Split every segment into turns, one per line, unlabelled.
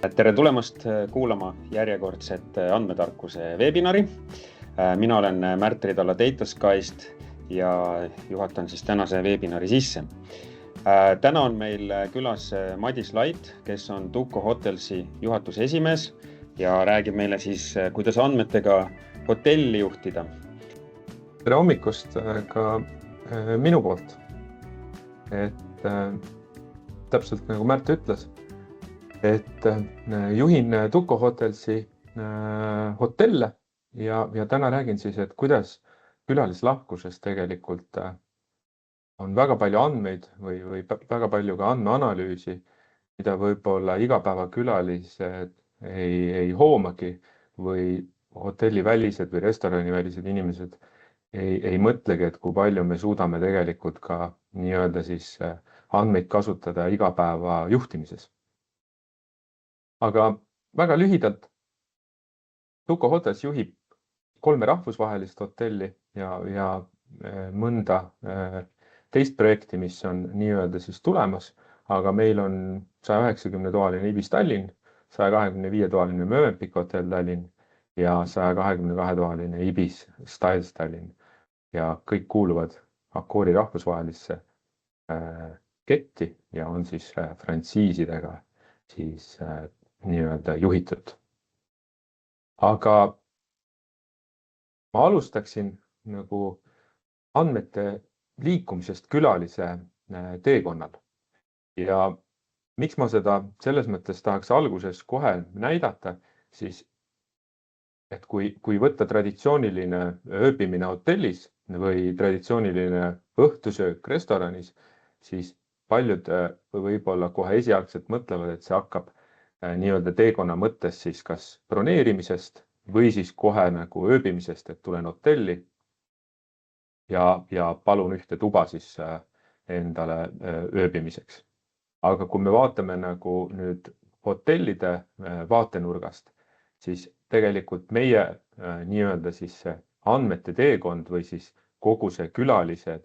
Tere tulemast kuulama järjekordset andmetarkuse webinari. Mina olen Märt Ridala Data Skyst ja juhatan siis tänase webinari sisse. Täna on meil külas Madis Lait, kes on Tuko Hotelsi juhatuse esimees ja räägib meile siis, kuidas andmetega hotelli juhtida.
Tere hommikust ka minu poolt. Täpselt nagu Märt ütles, et juhin Tuko Hotelsi hotelle ja täna räägin siis, et kuidas külalislahkuses tegelikult on väga palju andmeid või väga palju ka andmeanalüüsi, mida võib-olla igapäevakülalised ei hoomagi või hotellivälised või restoranivälised inimesed ei mõtlegi, et kui palju me suudame tegelikult ka nii-öelda siis andmeid kasutada igapäeva juhtimises. Aga väga lühidalt, Tuko Hotels juhib 3 rahvusvahelist hotelli ja mõnda teist projekti, mis on nii-öelda siis tulemas, aga meil on 190-toaline Ibis Tallinn, 125-toaline Mövenpick hotell Tallinn ja 122-toaline Ibis Styles Tallinn. Ja kõik kuuluvad Accori rahvusvahelisse ketti ja on siis frantsiisidega siis nii-öelda juhitud. Aga ma alustaksin nagu andmete liikumisest külalise teekonnal. Ja miks ma seda selles mõttes tahaks alguses kohe näidata, siis et kui võtta traditsiooniline ööbimine hotellis või traditsiooniline õhtusöök restoranis, siis paljud võib-olla kohe esialgselt mõtlevad, et see hakkab nii-öelda teekonna mõttes siis kas broneerimisest või siis kohe nagu ööbimisest, et tulen hotelli ja palun ühte tuba siis endale ööbimiseks. Aga kui me vaatame nagu nüüd hotellide vaatenurgast, siis tegelikult meie nii-öelda siis andmete teekond või siis kogu see külalise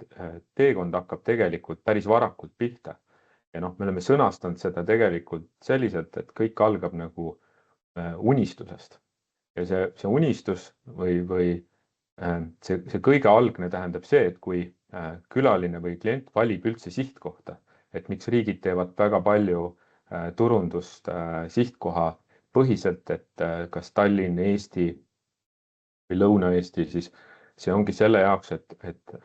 teekond hakkab tegelikult päris varakult pihta. Ja me oleme sõnastanud seda tegelikult selliselt, et kõik algab nagu unistusest. Ja see unistus või see kõige algne tähendab see, et kui külaline või klient valib üldse sihtkohta, et miks riigid teevad väga palju turundust sihtkoha põhiselt, et kas Tallinn, Eesti või Lõuna-Eesti, siis see ongi selle jaoks, et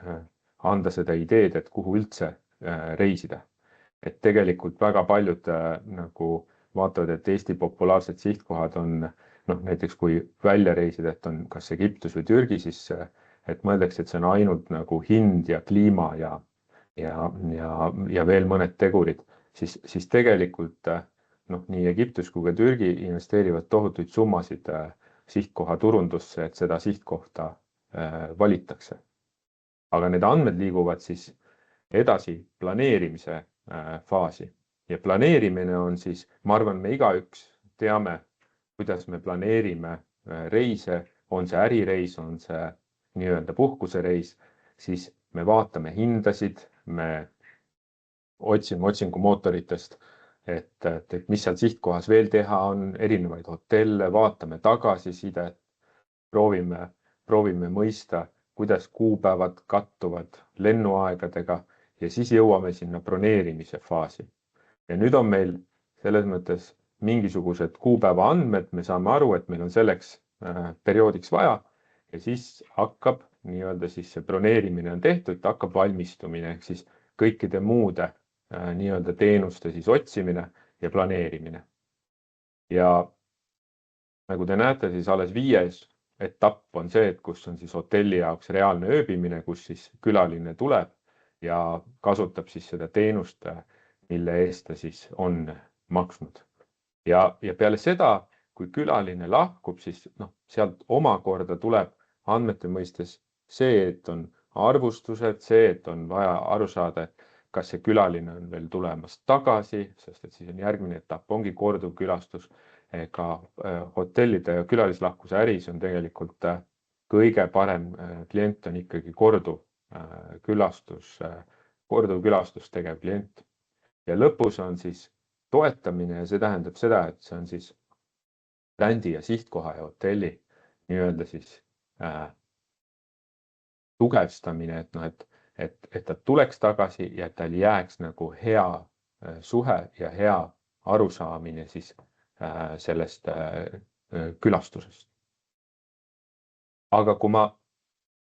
anda seda ideed, et kuhu üldse reisida. Et tegelikult väga paljud nagu vaatavad, et Eesti populaarsed sihtkohad on näiteks kui välja reisida, et on kas Egiptus või Türgi, siis et mõeldakse, et see on ainult nagu hind ja kliima ja veel mõned tegurid, siis tegelikult nii Egiptus kui ka Türgi investeerivad tohutuid summasid sihtkoha turundusse, et seda sihtkohta valitakse. Aga need andmed liiguvad siis edasi planeerimise faasi. Ja planeerimine on siis, ma arvan, me igaüks teame, kuidas me planeerime reise, on see ärireis, on see nii-öelda puhkusereis, siis me vaatame hindasid, me otsime otsingumootoritest, et mis seal sihtkohas veel teha on, erinevaid hotelle, vaatame tagasisidet, proovime mõista, kuidas kuupäevad kattuvad lennuaegadega ja siis jõuame sinna broneerimise faasi. Ja nüüd on meil selles mõttes mingisugused kuupäeva andmed, me saame aru, et meil on selleks perioodiks vaja ja siis hakkab nii-öelda siis see broneerimine on tehtud, hakkab valmistumine ehk siis kõikide muude nii-öelda teenuste siis otsimine ja planeerimine. Ja nagu te näete, siis alles 5. etapp on see, et kus on siis hotelli jaoks reaalne ööbimine, kus siis külaline tuleb ja kasutab siis seda teenust, mille eest ta siis on maksnud. Ja peale seda, kui külaline lahkub, siis sealt omakorda tuleb andmete mõistes see, et on arvustused, see, et on vaja aru saada, et kas see külaline on veel tulemas tagasi, sest et siis on järgmine etapp, ongi korduv külastus. Ka hotellide ja külalislahkuse äris on tegelikult kõige parem klient on ikkagi korduv külastus tegev klient. Ja lõpus on siis toetamine ja see tähendab seda, et see on siis brändi ja sihtkoha ja hotelli nii-öelda siis tugevstamine, et noh, et ta tuleks tagasi ja et tal jääks nagu hea suhe ja hea arusaamine siis sellest külastusest. Aga kui ma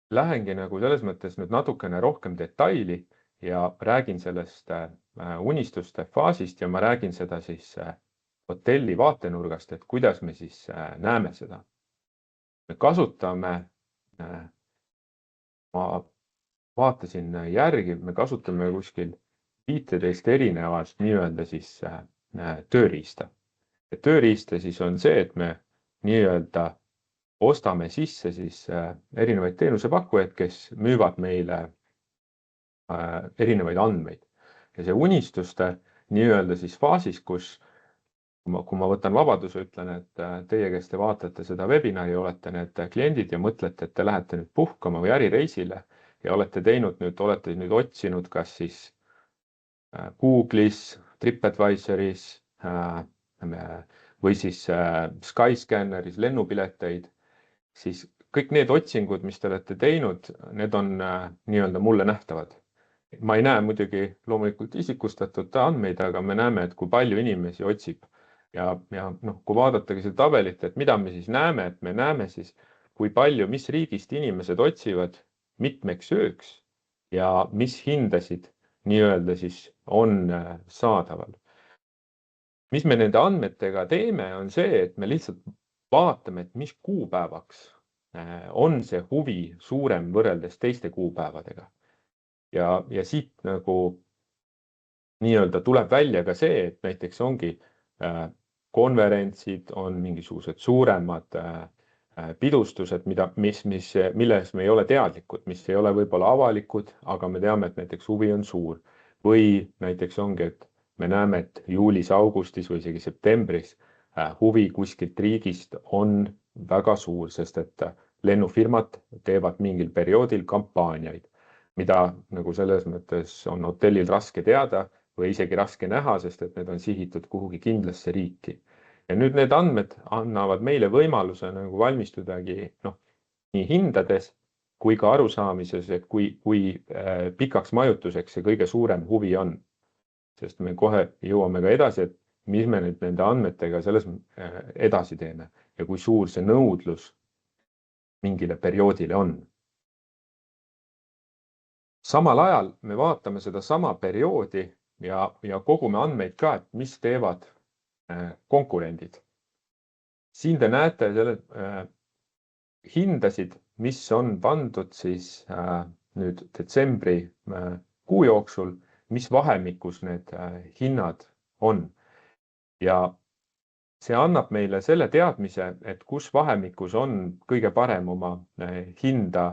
lähengi nagu selles mõttes nüüd natukene rohkem detaili ja räägin sellest unistuste faasist ja ma räägin seda siis hotelli vaatenurgast, et kuidas me siis näeme seda. Me kasutame, ma vaatasin järgi, me kasutame kuskil 15 erinevat nii-öelda siis tööriista. Ja tööriista siis on see, et me nii-öelda ostame sisse siis erinevaid teenusepakkujaid, kes müüvad meile erinevaid andmeid. Ja see unistuste nii-öelda siis faasis, kus kui ma võtan vabaduse, ütlen, et teie, kes te vaatate seda webinari, olete need kliendid ja mõtlete, et te lähete nüüd puhkama või ärireisile ja olete nüüd otsinud kas siis Google'is, TripAdvisoris või siis Skyscanneris lennupileteid, siis kõik need otsingud, mis te olete teinud, need on nii-öelda mulle nähtavad. Ma ei näe muidugi loomulikult isikustatud andmeid, aga me näeme, et kui palju inimesi otsib. Ja kui vaadatagi seda tabelit, et mida me siis näeme, et me näeme siis, kui palju, mis riigist inimesed otsivad mitmeks ööks ja mis hindasid nii-öelda siis on saadaval. Mis me nende andmetega teeme, on see, et me lihtsalt vaatame, et mis kuupäevaks on see huvi suurem võrreldes teiste kuupäevadega. Ja siit nagu nii-öelda tuleb välja ka see, et näiteks ongi konverentsid, on mingisugused suuremad pidustused, milles me ei ole teadlikud, mis ei ole võib-olla avalikud, aga me teame, et näiteks huvi on suur. Või näiteks ongi, et me näeme, et juulis, augustis või isegi septembris huvi kuskilt riigist on väga suur, sest et lennufirmad teevad mingil perioodil kampaaniaid, mida nagu selles mõttes on hotellil raske teada või isegi raske näha, sest et need on sihitud kuhugi kindlasse riiki. Ja nüüd need andmed annavad meile võimaluse nagu valmistudagi nii hindades kui ka arusaamises, et kui pikaks majutuseks see kõige suurem huvi on. Sest me kohe jõuame ka edasi, et mis me nüüd nende andmetega selles edasi teeme ja kui suur see nõudlus mingile perioodile on. Samal ajal me vaatame seda sama perioodi ja kogume andmeid ka, et mis teevad konkurendid. Siin te näete hindasid, mis on pandud siis nüüd detsembri kuu jooksul, mis vahemikus need hinnad on. Ja see annab meile selle teadmise, et kus vahemikus on kõige parem oma hinda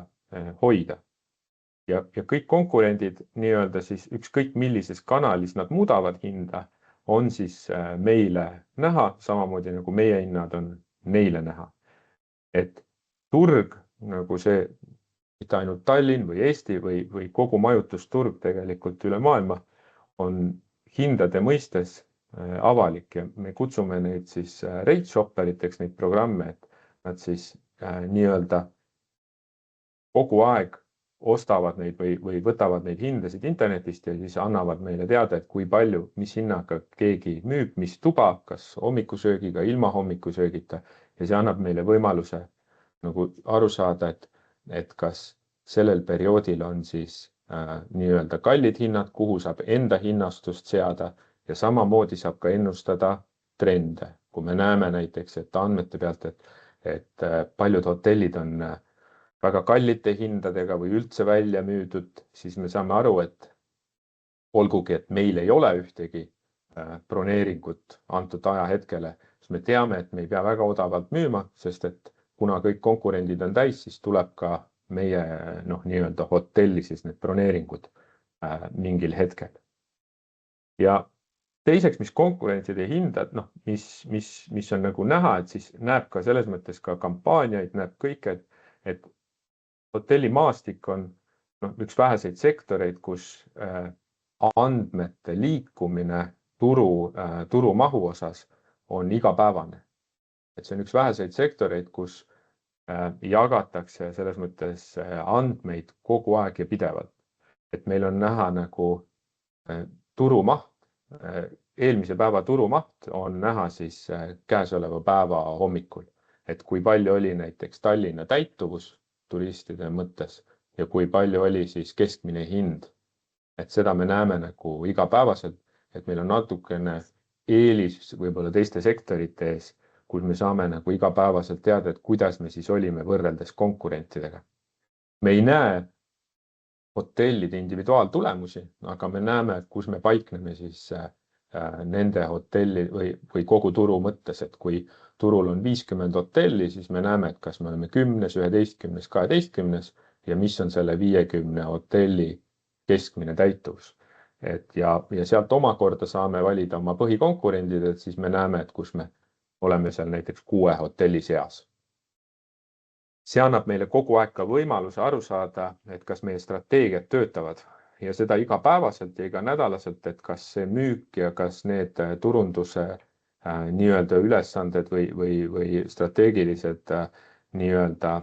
hoida. Ja kõik konkurendid nii-öelda siis ükskõik millises kanalis nad muudavad hinda, on siis meile näha, samamoodi nagu meie hinnad on neile näha. Et turg, nagu see mitte ainult Tallinn või Eesti või kogu majutusturg tegelikult üle maailma, on hindade mõistes avalik ja me kutsume neid siis rate shopperiteks, neid programme, et nad siis nii-öelda kogu aeg ostavad neid või võtavad neid hindasid internetist ja siis annavad meile teada, et kui palju, mis hinnaga keegi müüb, mis tuba, kas hommikusöögiga, ilma hommikusöögita ja see annab meile võimaluse nagu aru saada, et kas sellel perioodil on siis nii-öelda kallid hinnad, kuhu saab enda hinnastust seada ja samamoodi saab ka ennustada trende. Kui me näeme näiteks, et andmete pealt, et paljud hotellid on väga kallite hindadega või üldse välja müüdud, siis me saame aru, et olgugi, et meil ei ole ühtegi broneeringut antud ajahetkele, siis me teame, et me ei pea väga odavalt müüma, sest et kuna kõik konkurendid on täis, siis tuleb ka meie nii-öelda hotelli siis need broneeringud mingil hetkel. Ja teiseks, mis konkurentide hindad, mis on nagu näha, et siis näeb ka selles mõttes ka kampaaniaid, näeb kõike, et hotellimaastik on üks väheseid sektoreid, kus andmete liikumine turumahu osas on igapäevane. Et see on üks väheseid sektoreid, kus jagatakse selles mõttes andmeid kogu aeg ja pidevalt. Et meil on näha nagu turumaht, eelmise päeva turumaht on näha siis käesoleva päeva hommikul. Et kui palju oli näiteks Tallinna täituvus turistide mõttes ja kui palju oli siis keskmine hind. Et seda me näeme nagu igapäevaselt, et meil on natukene eelis võib-olla teiste sektorite ees, kus me saame nagu igapäevaselt teada, et kuidas me siis olime võrreldes konkurentidega. Me ei näe hotellide individuaaltulemusi, aga me näeme, kus me paikneme siis nende hotelli või kogu turu mõttes, et kui turul on 50 hotelli, siis me näeme, et kas me oleme 10, 11, 12 ja mis on selle 50 hotelli keskmine täituvus. Ja sealt omakorda saame valida oma põhikonkurendid, et siis me näeme, et kus me oleme seal näiteks 6 hotelli seas. See annab meile kogu aeg ka võimaluse aru saada, et kas meie strateegiad töötavad ja seda igapäevaselt ja iganädalaselt, et kas see müük ja kas need turunduse nii-öelda ülesanded või strateegilised nii-öelda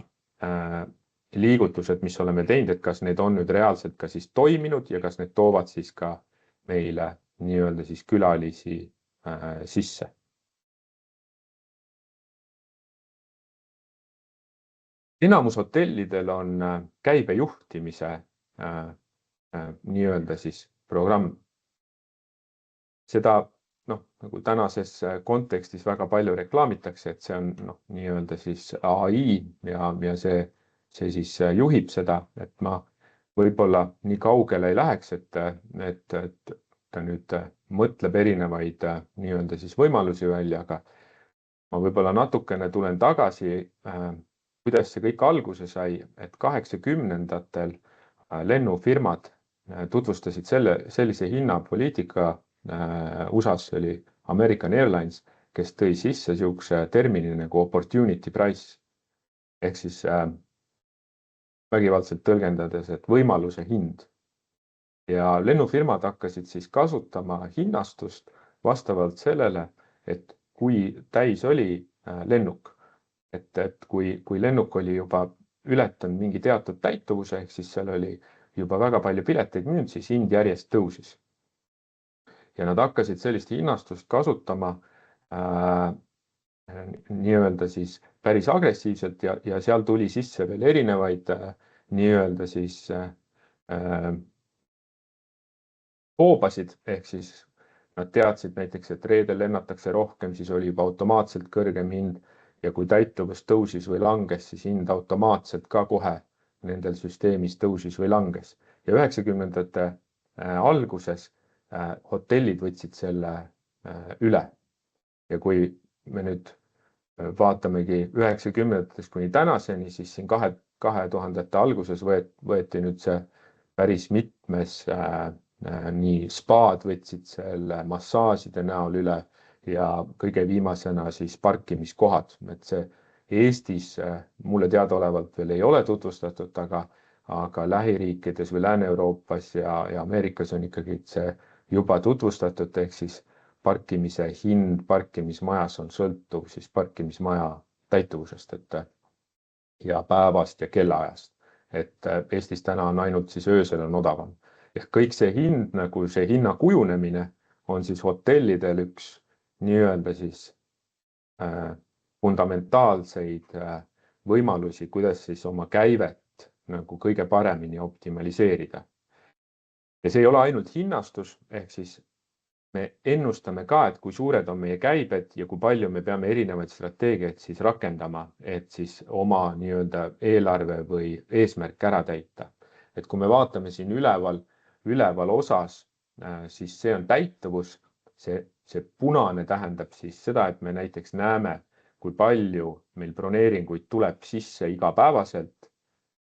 liigutused, mis oleme teinud, et kas need on nüüd reaalselt ka siis toiminud ja kas need toovad siis ka meile nii-öelda siis külalisi sisse. Enamus hotellidel on käibejuhtimise nii-öelda siis programm. Seda nagu tänases kontekstis väga palju reklaamitakse, et see on nii-öelda siis AI ja see siis juhib seda, et ma võib-olla nii kaugele ei läheks, et ta nüüd mõtleb erinevaid nii-öelda siis võimalusi välja, aga ma võib-olla natukene tulen tagasi, kuidas see kõik alguse sai, et 80-ndatel lennufirmad tutvustasid sellise hinnapoliitika USAs oli American Airlines, kes tõi sisse siukse termini nagu opportunity price ehk siis vägivaldselt tõlgendades, et võimaluse hind. Ja lennufirmad hakkasid siis kasutama hinnastust vastavalt sellele, et kui täis oli lennuk. Et kui lennuk oli juba ületanud mingi teatud täituvuse, ehk siis seal oli juba väga palju pileteid müünud, siis hind järjest tõusis. Ja nad hakkasid sellist hinnastust kasutama nii-öelda siis päris agressiivselt ja seal tuli sisse veel erinevaid nii-öelda siis hoobasid, ehk siis nad teadsid näiteks, et reedel lennatakse rohkem, siis oli juba automaatselt kõrgem hind ja kui täituvus tõusis või langes, siis hind automaatselt ka kohe nendel süsteemis tõusis või langes. Ja 90-ndate alguses hotellid võtsid selle üle. Ja kui me nüüd vaatamegi 90-ndatest kuni tänaseni, siis siin 2000-ndate alguses võeti nüüd see päris mitmes nii spaad võtsid selle massaažide näol üle ja kõige viimasena siis parkimiskohad. Et see Eestis mulle teadaolevalt veel ei ole tutvustatud, aga lähiriikides või Lääne-Euroopas ja Ameerikas on ikkagi see juba tutvustatud, ehk siis parkimise hind parkimismajas on sõltuv siis parkimismaja täituvusest ja päevast ja kellaajast. Et Eestis täna on ainult siis öösel on odavam. Ehk kõik see hind, nagu see hinna kujunemine on siis hotellidel üks nii-öelda siis fundamentaalseid võimalusi, kuidas siis oma käivet nagu kõige paremini optimaliseerida. Ja see ei ole ainult hinnastus, ehk siis me ennustame ka, et kui suured on meie käibed ja kui palju me peame erinevaid strateegiaid siis rakendama, et siis oma nii-öelda eelarve või eesmärk ära täita. Et kui me vaatame siin üleval osas, siis see on täituvus, see punane tähendab siis seda, et me näiteks näeme, kui palju meil broneeringuid tuleb sisse igapäevaselt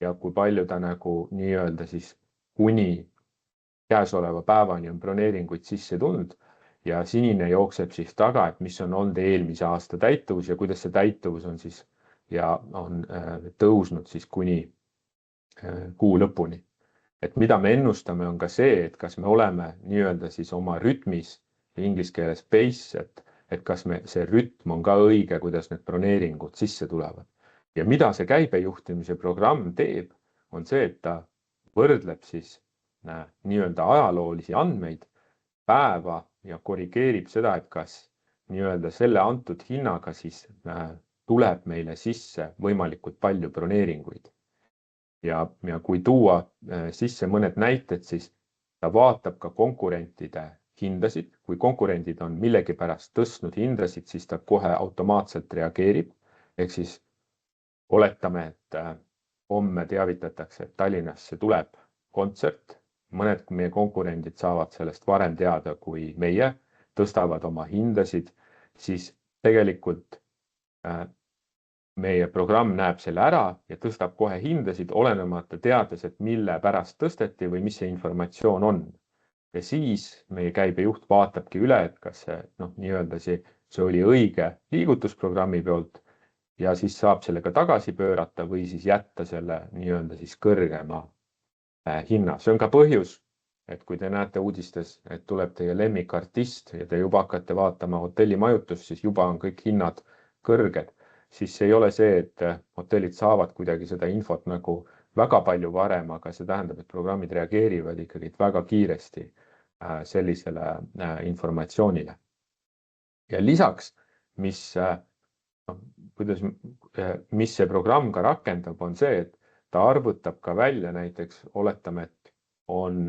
ja kui palju ta nagu nii-öelda siis kuni käesoleva päevani on broneeringuid sisse tulnud ja sinine jookseb siis taga, et mis on olnud eelmise aasta täituvus ja kuidas see täituvus on siis ja on tõusnud siis kuni kuu lõpuni. Et mida me ennustame on ka see, et kas me oleme nii-öelda siis oma rütmis inglise keeles pace, et kas see rütm on ka õige, kuidas need broneeringud sisse tulevad. Ja mida see käibejuhtimise programm teeb, on see, et ta võrdleb siis nii-öelda ajaloolisi andmeid päeva ja korrigeerib seda, et kas nii-öelda selle antud hinnaga siis tuleb meile sisse võimalikult palju broneeringuid. Ja kui tuua sisse mõned näited, siis ta vaatab ka konkurentide hindasid. Kui konkurendid on millegipärast tõstnud hindasid, siis ta kohe automaatselt reageerib. Ehk siis oletame, et homme teavitatakse, et Tallinnasse tuleb kontsert. Mõned meie konkurendid saavad sellest varem teada, kui meie tõstavad oma hindasid, siis tegelikult meie programm näeb selle ära ja tõstab kohe hindasid, olenemata teades, et mille pärast tõsteti või mis see informatsioon on. Ja siis meie käibejuht vaatabki üle, et kas see, nii-öelda see oli õige liigutusprogrammi poolt ja siis saab sellega tagasi pöörata või siis jätta selle nii-öelda siis kõrgema hinna. See on ka põhjus, et kui te näete uudistes, et tuleb teie lemmikartist ja te juba hakkate vaatama hotellimajutust, siis juba on kõik hinnad kõrged. Siis see ei ole see, et hotellid saavad kuidagi seda infot nagu väga palju varem, aga see tähendab, et programmid reageerivad ikkagi väga kiiresti sellisele informatsioonile. Ja lisaks, mis see programm ka rakendab, on see, et ta arvutab ka välja näiteks, oletame, et on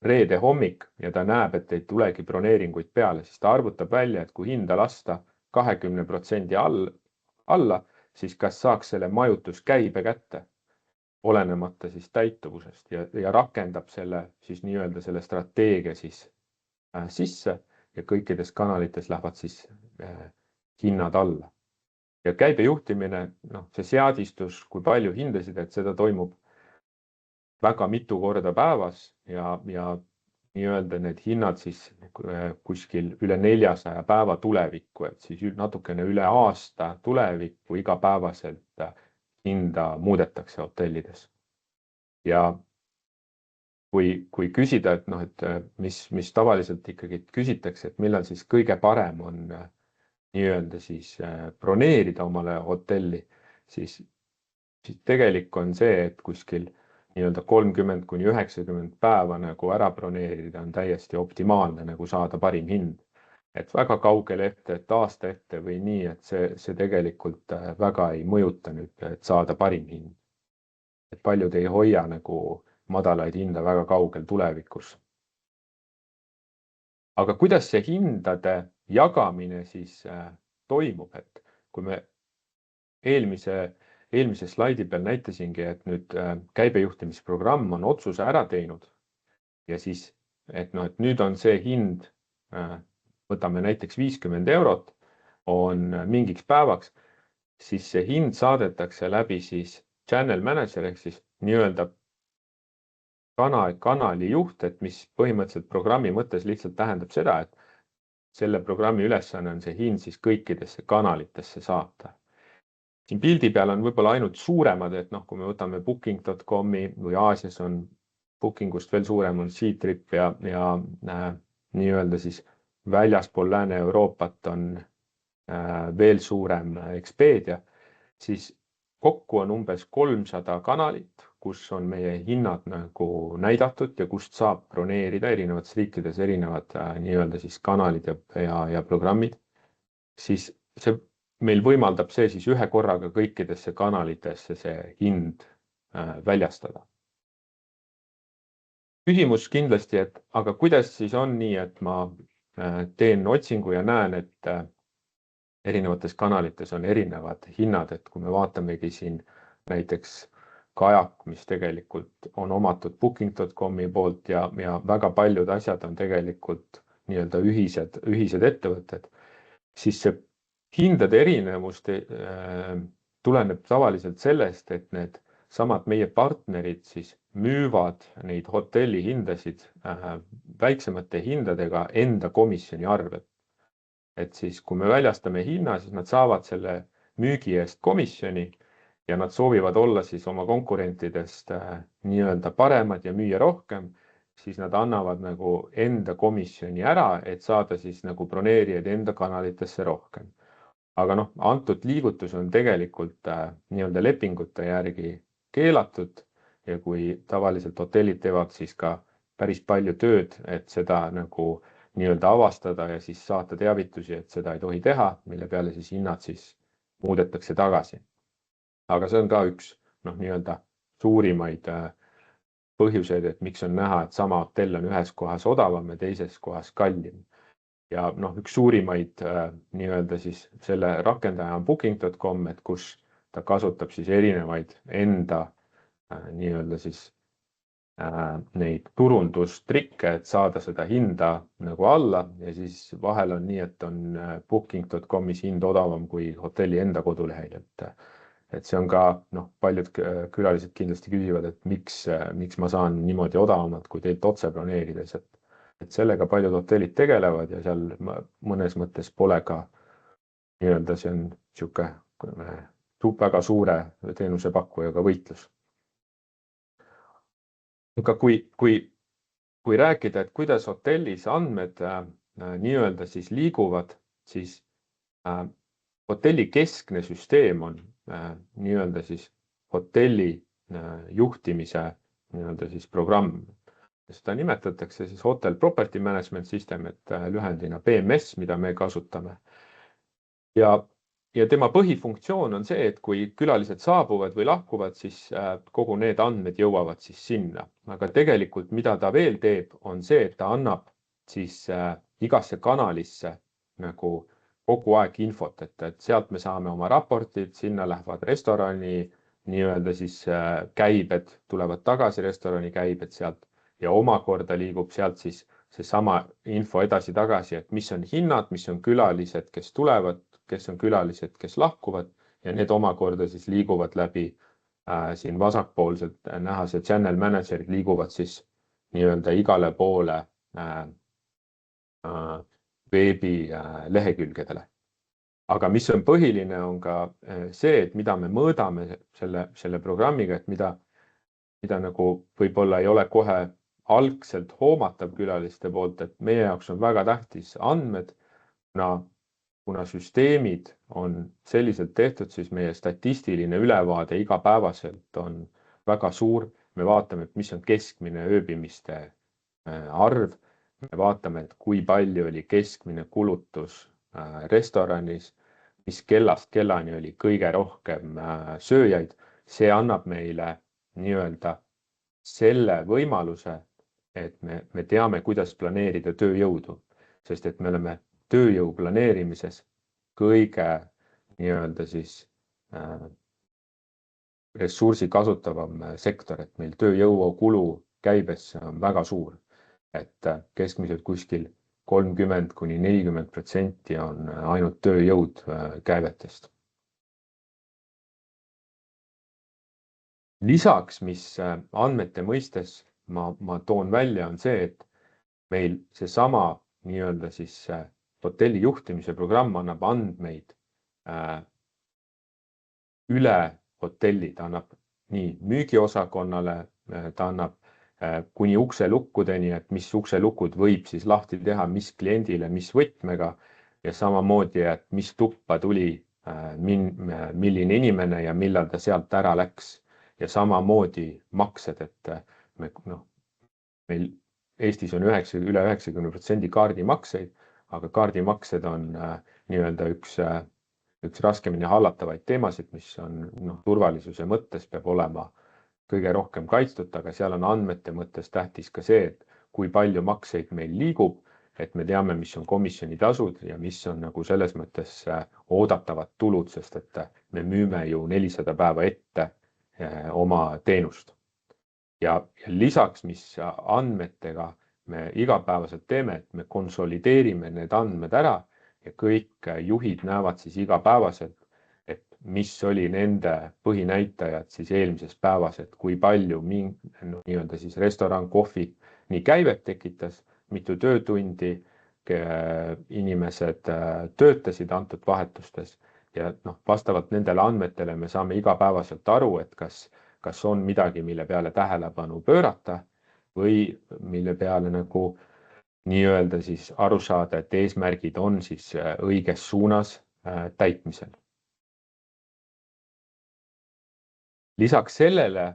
reede hommik ja ta näeb, et ei tulegi broneeringuid peale, siis ta arvutab välja, et kui hinda lasta 20% alla, siis kas saaks selle majutuskäibe kätte, olenemata siis täituvusest ja rakendab selle siis nii-öelda selle strateegia siis sisse ja kõikides kanalites lähevad siis hinnad alla. Ja käibejuhtimine, see seadistus, kui palju hindasid, et seda toimub väga mitu korda päevas ja nii-öelda need hinnad siis kuskil üle 400 päeva tulevikku, et siis natukene üle aasta tulevikku igapäevaselt hinda muudetakse hotellides. Ja kui küsida, et mis tavaliselt ikkagi küsitakse, et millal siis kõige parem on nii-öelda siis broneerida omale hotelli, siis tegelik on see, et kuskil nii-öelda 30–90 päeva nagu ära broneerida on täiesti optimaalne nagu saada parim hind. Et väga kaugele ette, et aasta ette või nii, et see tegelikult väga ei mõjuta nüüd, et saada parim hind. Et paljud ei hoia nagu madalaid hinda väga kaugel tulevikus. Aga kuidas see hindade jagamine siis toimub, et kui me eelmise slaidi peal näitasingi, et nüüd käibejuhtimisprogramm on otsuse ära teinud ja siis, et nüüd on see hind, võtame näiteks 50 eurot, on mingiks päevaks, siis see hind saadetakse läbi siis channel manager ehk siis nii-öelda kanali juht, et mis põhimõtteliselt programmi mõttes lihtsalt tähendab seda, et selle programmi ülesanne on see hind siis kõikidesse kanalitesse saata. Siin pildi peal on võib-olla ainult suuremad, et kui me võtame booking.com-i või Aasias on bookingust veel suurem on Ctrip ja nii-öelda siis väljaspool Lääne-Euroopat on veel suurem Expedia, siis kokku on umbes 300 kanalit, kus on meie hinnad nagu näidatud ja kust saab broneerida erinevates riikides erinevad nii-öelda siis kanalid ja programmid, siis meil võimaldab see siis ühe korraga kõikidesse kanalitesse see hind väljastada. Küsimus kindlasti, et aga kuidas siis on nii, et ma teen otsingu ja näen, et erinevates kanalites on erinevad hinnad, et kui me vaatamegi siin näiteks Kajak, mis tegelikult on omatud booking.com-i poolt ja väga paljud asjad on tegelikult nii-öelda ühised ettevõtted, siis see hindade erinevus tuleneb tavaliselt sellest, et need samad meie partnerid siis müüvad neid hotelli hindasid väiksemate hindadega enda komisjoni arvelt. Et siis, kui me väljastame hinna, siis nad saavad selle müügi eest komisjoni ja nad soovivad olla siis oma konkurentidest nii-öelda paremad ja müüa rohkem. siis nad annavad nagu enda komisjoni ära, et saada siis nagu broneerijaid enda kanalitesse rohkem. Aga noh, antud liigutus on tegelikult nii-öelda lepingute järgi keelatud ja kui tavaliselt hotellid teevad siis ka päris palju tööd, et seda nagu nii-öelda avastada ja siis saata teavitusi, et seda ei tohi teha, mille peale siis hinnad siis muudetakse tagasi. Aga see on ka üks nii-öelda suurimaid põhjuseid, et miks on näha, et sama hotell on ühes kohas odavam ja teises kohas kallim. Ja üks suurimaid nii-öelda siis selle rakendaja on booking.com, et kus ta kasutab siis erinevaid enda nii-öelda siis neid turundustrikke, et saada seda hinda nagu alla ja siis vahel on nii, et on booking.comis hind odavam kui hotelli enda kodulehel, et see on ka, paljud külalised kindlasti küsivad, et miks ma saan niimoodi odavamalt kui teilt otse broneerides, et sellega paljud hotellid tegelevad ja seal mõnes mõttes pole ka nii-öelda see on niisugune väga suure teenusepakkujaga võitlus. Aga kui rääkida, et kuidas hotellis andmed nii-öelda siis liiguvad, siis hotelli keskne süsteem on nii-öelda siis hotelli juhtimise nii-öelda siis programm. Seda nimetatakse siis Hotel Property Management System, et lühendina PMS, mida me kasutame. Ja tema põhifunktsioon on see, et kui külalised saabuvad või lahkuvad, siis kogu need andmed jõuavad siis sinna. Aga tegelikult, mida ta veel teeb, on see, et ta annab siis igasse kanalisse nagu kogu aeg infot, et sealt me saame oma raportid, sinna lähevad restorani nii-öelda siis käibed, tulevad tagasi restorani käibed sealt ja omakorda liigub sealt siis seesama info edasi-tagasi, et mis on hinnad, mis on külalised, kes tulevad, kes on külalised, kes lahkuvad ja need omakorda siis liiguvad läbi siin vasakpoolselt näha see channel managerid liiguvad siis nii-öelda igale poole veebi lehekülgedele. Aga mis on põhiline, on ka see, et mida me mõõdame selle programmiga, et mida nagu võib-olla ei ole kohe algselt hoomatav külaliste poolt, et meie jaoks on väga tähtis andmed, kuna süsteemid on selliselt tehtud, siis meie statistiline ülevaade igapäevaselt on väga suur. Me vaatame, et mis on keskmine ööbimiste arv. Me vaatame, et kui palju oli keskmine kulutus restoranis, mis kellast kellani oli kõige rohkem sööjaid. See annab meile nii-öelda selle võimaluse, et me teame, kuidas planeerida tööjõudu, sest et me oleme tööjõu planeerimises kõige nii-öelda siis ressursi kasutavam sektor, et meil tööjõu kulu käibesse on väga suur, et keskmiselt kuskil 30–40% on ainult tööjõud käivetest. Lisaks, mis andmete mõistes ma toon välja, on see, et meil seesama nii-öelda siis hotelli juhtimise programm annab andmeid üle hotelli, ta annab nii müügiosakonnale, ta annab kuni ukselukkudeni, et mis ukselukud võib siis lahti teha, mis kliendile, mis võtmega ja samamoodi, et mis tuppa tuli milline inimene ja millal ta sealt ära läks ja samamoodi maksed, et meil Eestis on üle 90% kaardimakseid, aga kaardimaksed on nii-öelda üks raskemini hallatavaid teemasid, mis on turvalisuse mõttes peab olema kõige rohkem kaitstud, aga seal on andmete mõttes tähtis ka see, et kui palju makseid meil liigub, et me teame, mis on komisjonitasud ja mis on nagu selles mõttes oodatavad tulud, sest et me müüme ju 400 päeva ette oma teenust. Ja lisaks, mis andmetega me igapäevaselt teeme, et me konsolideerime need andmed ära ja kõik juhid näevad siis igapäevaselt, et mis oli nende põhinäitajad siis eelmises päevas, et kui palju nii-öelda siis restoran, kohvi nii käivet tekitas, mitu töötundi inimesed töötasid antud vahetustes ja vastavalt nendele andmetele me saame igapäevaselt aru, et kas on midagi, mille peale tähelepanu pöörata või mille peale nagu nii-öelda siis aru saada, et eesmärgid on siis õiges suunas täitmisel. Lisaks sellele,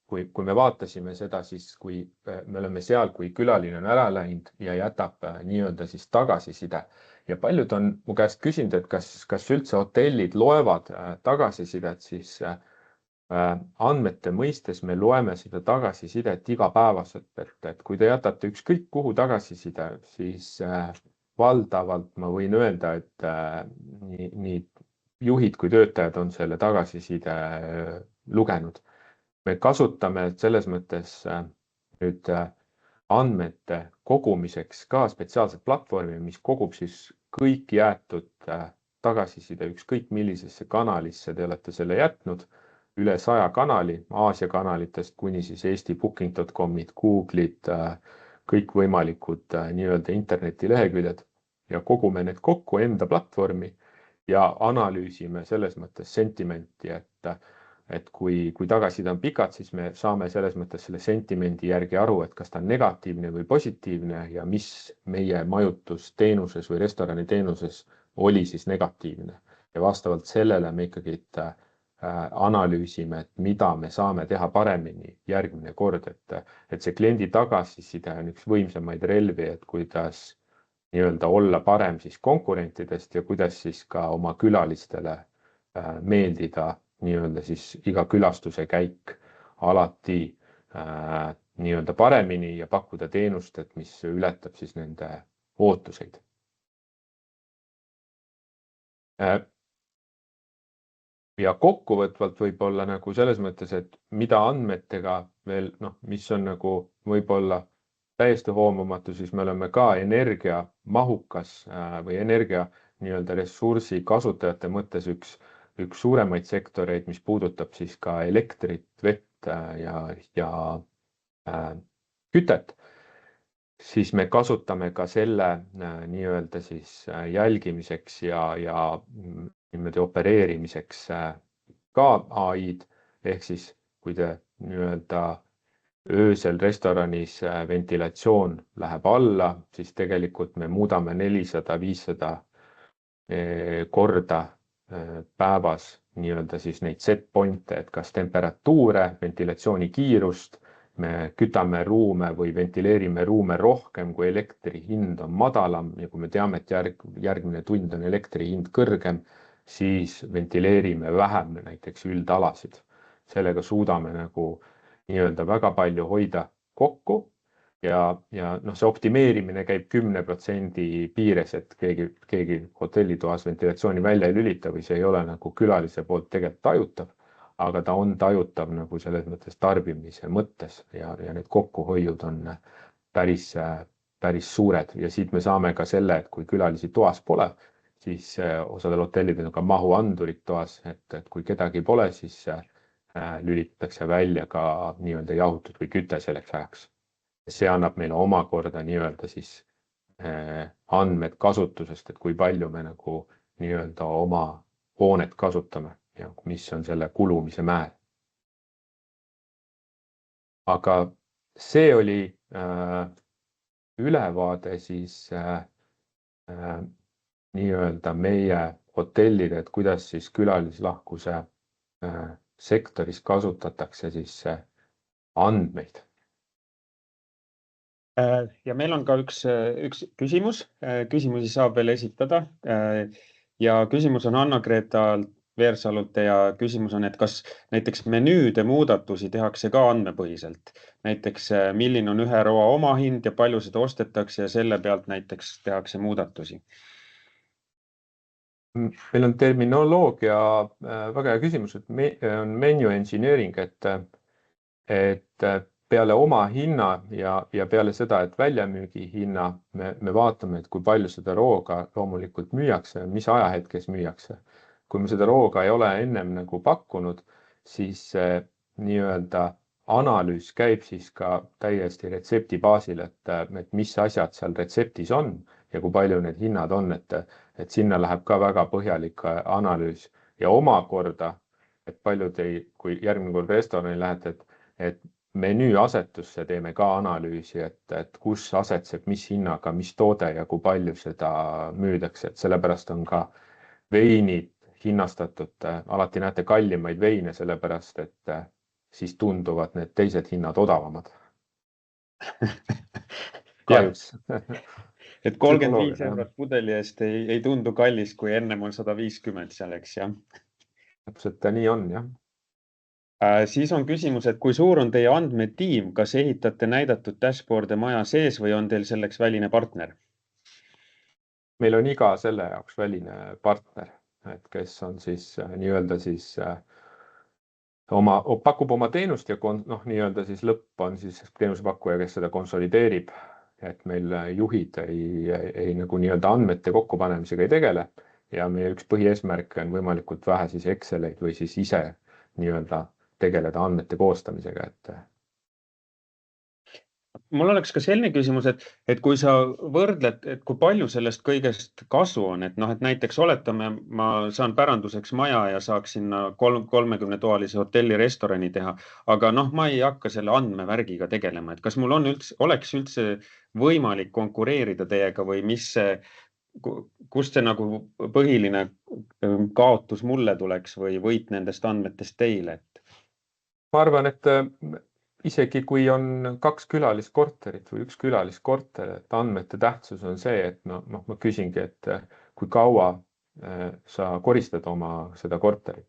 kui me vaatasime seda, siis kui me oleme seal, kui külaline on ära läinud ja jätab nii-öelda siis tagasiside ja paljud on mu käest küsinud, et kas üldse hotellid loevad tagasisidet, siis andmete mõistes me loeme seda tagasisidet igapäevaselt, et kui te jätate ükskõik kuhu tagasiside, siis valdavalt ma võin öelda, et nii juhid kui töötajad on selle tagasiside lugenud. Me kasutame selles mõttes nüüd andmete kogumiseks ka spetsiaalset platvormi, mis kogub siis kõik jäetud tagasiside, ükskõik millisesse kanalisse te olete selle jätnud, üle 100 kanali, Aasia kanalitest kuni siis Eesti Booking.com'id, Google'id, kõikvõimalikud nii-öelda internetileheküljed ja kogume need kokku enda platvormi ja analüüsime selles mõttes sentimenti, et kui tagasiside on pikad, siis me saame selles mõttes selle sentimendi järgi aru, et kas ta on negatiivne või positiivne ja mis meie majutusteenuses või restoraniteenuses oli siis negatiivne. Ja vastavalt sellele me ikkagi analüüsime, et mida me saame teha paremini järgmine kord, et see kliendi tagasiside on üks võimsamaid relvi, et kuidas nii-öelda olla parem siis konkurentidest ja kuidas siis ka oma külalistele meeldida nii-öelda siis iga külastuse käik alati nii-öelda paremini ja pakkuda teenust, et mis ületab siis nende ootuseid. Ja kokkuvõtvalt võib-olla nagu selles mõttes, et mida andmetega veel, mis on nagu võib-olla täiesti hoomamatu, siis me oleme ka energiamahukas või energia nii-öelda ressursi kasutajate mõttes üks suuremaid sektoreid, mis puudutab siis ka elektrit, vett ja kütet, siis me kasutame ka selle nii-öelda siis jälgimiseks ja niimoodi opereerimiseks ka AI-d, ehk siis kui te nii-öelda öösel restoranis ventilatsioon läheb alla, siis tegelikult me muudame 400-500 korda päevas nii-öelda siis neid set point'e, et kas temperatuure, ventilatsiooni kiirust, me kütame ruume või ventileerime ruume rohkem, kui elektri hind on madalam ja kui me teame, et järgmine tund on elektri hind kõrgem, siis ventileerime vähem näiteks üldalasid. Sellega suudame nagu nii-öelda väga palju hoida kokku ja see optimeerimine käib 10% piires, et keegi hotellitoas ventilatsiooni välja ei lülita või see ei ole nagu külalise poolt tegelikult tajutav, aga ta on tajutav nagu selles mõttes tarbimise mõttes ja need kokkuhoiud on päris suured ja siit me saame ka selle, et kui külalisi toas pole, siis osadel hotellidel on ka mahuandurid toas, et kui kedagi pole, siis lülitatakse välja ka nii-öelda jahutud või küte selleks ajaks. See annab meile omakorda nii-öelda siis andmed kasutusest, et kui palju me nagu nii-öelda oma hoonet kasutame ja mis on selle kulumise määr. Aga see oli ülevaade siis nii-öelda meie hotellide, et kuidas siis külalislahkuse sektoris kasutatakse siis andmeid.
Ja meil on ka üks küsimus. Küsimusi saab veel esitada. Ja küsimus on Anna-Greta Veersalult ja küsimus on, et kas näiteks menüüde muudatusi tehakse ka andmepõhiselt. Näiteks milline on ühe roa omahind ja palju seda ostetakse ja selle pealt näiteks tehakse muudatusi.
Meil on terminoloogia väga hea küsimus, et on menu engineering, et peale oma hinna ja peale seda, et väljamüügi hinna me vaatame, et kui palju seda rooga loomulikult müüakse, mis ajahetkes müüakse. Kui me seda rooga ei ole ennem nagu pakkunud, siis nii-öelda analüüs käib siis ka täiesti retsepti baasil, et mis asjad seal retseptis on ja kui palju need hinnad on, et sinna läheb ka väga põhjalik analüüs ja omakorda, et palju kui järgmine kord restorani lähete, et menüüasetusse teeme ka analüüsi, et kus asetseb, mis hinnaga, mis toode ja kui palju seda müüdakse, et sellepärast on ka veinid hinnastatud, alati näete kallimaid veine, sellepärast et siis tunduvad need teised hinnad odavamad. Kahjuks.
Et 35 eurot pudeli eest ei tundu kallis, kui ennem on 150 seal, eks jah.
Täpselt nii on, jah.
Siis on küsimus, et kui suur on teie andmetiim, kas ehitate näidatud dashboard'e maja sees või on teil selleks väline partner?
Meil on iga selle jaoks väline partner, et kes on siis nii-öelda siis pakub oma teenust ja nii-öelda siis lõpp on siis teenusepakkuja, kes seda konsolideerib, et meil juhid ei nagu nii-öelda andmete kokkupanemisega ei tegele ja meie üks põhieesmärk on võimalikult vähe siis Exceleid või siis ise nii-öelda tegeleda andmete koostamisega, et
mul oleks ka selline küsimus, et kui sa võrdled, et kui palju sellest kõigest kasu on, et näiteks oletame, ma saan päranduseks maja ja saaks sinna 30-toalise hotelli restorani teha, aga ma ei hakka selle andmevärgiga tegelema, et kas mul oleks üldse võimalik konkureerida teiega või kust see nagu põhiline kaotus mulle tuleks või võit nendest andmetest teile?
Ma arvan, et isegi kui on 2 külaliskorterit või 1 külaliskorter, et andmete tähtsus on see, et ma küsingi, et kui kaua sa koristad oma seda korterit,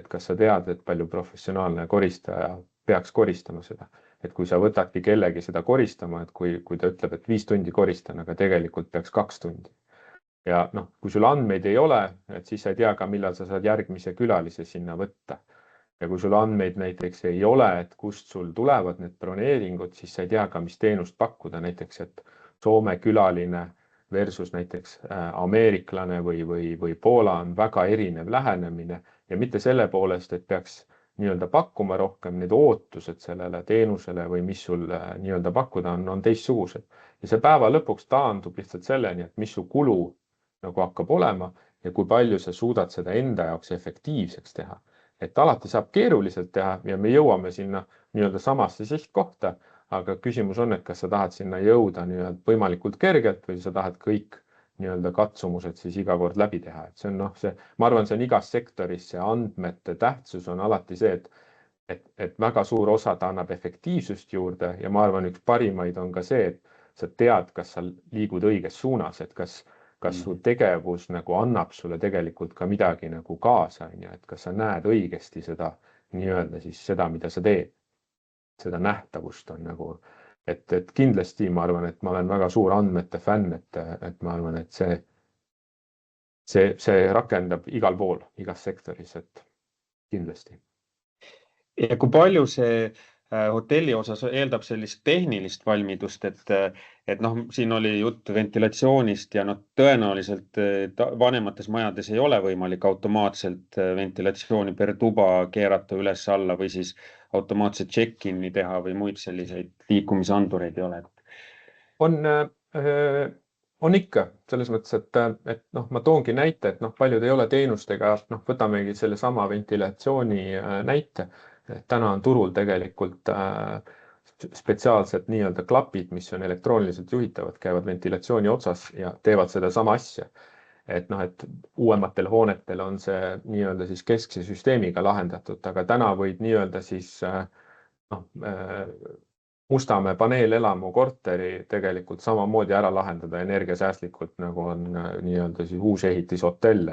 et kas sa tead, et palju professionaalne koristaja peaks koristama seda, et kui sa võtadki kellegi seda koristama, et kui ta ütleb, et 5 tundi koristan, aga tegelikult peaks 2 tundi. Ja kui sul andmeid ei ole, et siis sa ei tea ka, millal sa saad järgmise külalise sinna võtta. Ja kui sul andmeid näiteks ei ole, et kust sul tulevad need broneeringud, siis sa ei tea ka, mis teenust pakkuda. Näiteks, et Soome külaline versus näiteks ameeriklane või Poola on väga erinev lähenemine ja mitte selle poolest, et peaks nii-öelda pakkuma rohkem, need ootused sellele teenusele või mis sul nii-öelda pakkuda on teistsugused. Ja see päeva lõpuks taandub lihtsalt selleni, et mis su kulu nagu hakkab olema ja kui palju sa suudad seda enda jaoks efektiivseks teha. Et alati saab keeruliselt teha ja me jõuame sinna nii-öelda samasse sihtkohta, aga küsimus on, et kas sa tahad sinna jõuda nii-öelda võimalikult kergelt või sa tahad kõik nii-öelda katsumused siis iga kord läbi teha. Et see on ma arvan, see on igas sektoris, see andmete tähtsus on alati see, et väga suur osa ta annab efektiivsust juurde ja ma arvan, üks parimaid on ka see, et sa tead, kas sa liigud õiges suunas, et kas su tegevus nagu annab sulle tegelikult ka midagi nagu kaasa, et kas sa näed õigesti seda nii-öelda siis seda, mida sa teed. Seda nähtavust on nagu, et kindlasti ma arvan, et ma olen väga suur andmete fänn, et ma arvan, et see rakendab igal pool, igas sektoris, et kindlasti.
Ja kui palju see hotelli osas eeldab sellist tehnilist valmidust, et siin oli jutt ventilatsioonist ja tõenäoliselt vanemates majades ei ole võimalik automaatselt ventilatsiooni per tuba keerata üles-alla või siis automaatset check-in'i teha või muid selliseid liikumisandureid ei ole.
On ikka, selles mõttes, et ma toongi näite, et paljud ei ole teenustega, võtamegi selle sama ventilatsiooni näite. Täna on turul tegelikult spetsiaalsed nii-öelda klapid, mis on elektrooniliselt juhitavad, käivad ventilatsiooni otsas ja teevad seda sama asja. Et uuematel hoonetel on see nii-öelda siis keskse süsteemiga lahendatud, aga täna võid nii-öelda siis Mustamäe paneelelamu korteri tegelikult samamoodi ära lahendada energiasäästlikult, nagu on nii-öelda siis uus ehitishotell.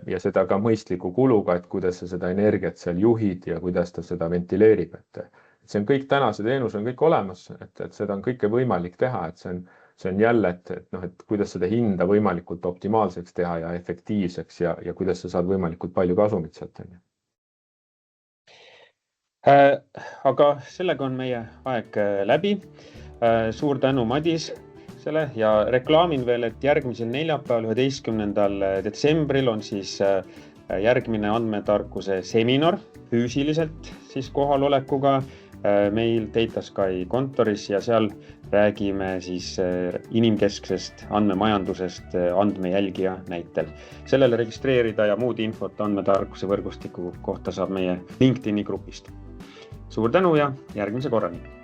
Ja seda ka mõistliku kuluga, et kuidas sa seda energiat seal juhid ja kuidas ta seda ventileerib. See on kõik täna, see teenus on kõik olemas, et seda on kõike võimalik teha, et see on jälle, et kuidas seda hinda võimalikult optimaalseks teha ja efektiivseks ja kuidas sa saad võimalikult palju kasumit sealt.
Aga sellega on meie aeg läbi. Suur tänu, Madis, selle ja reklaamin veel, et järgmisel neljapäeval 11. detsembril on siis järgmine andmetarkuse seminar füüsiliselt siis kohalolekuga meil Data Sky kontoris ja seal räägime siis inimkesksest andmemajandusest andmejälgija näitel. Sellele registreerida ja muud infot andmetarkuse võrgustiku kohta saab meie LinkedIni grupist. suur tänu ja järgmise korrani!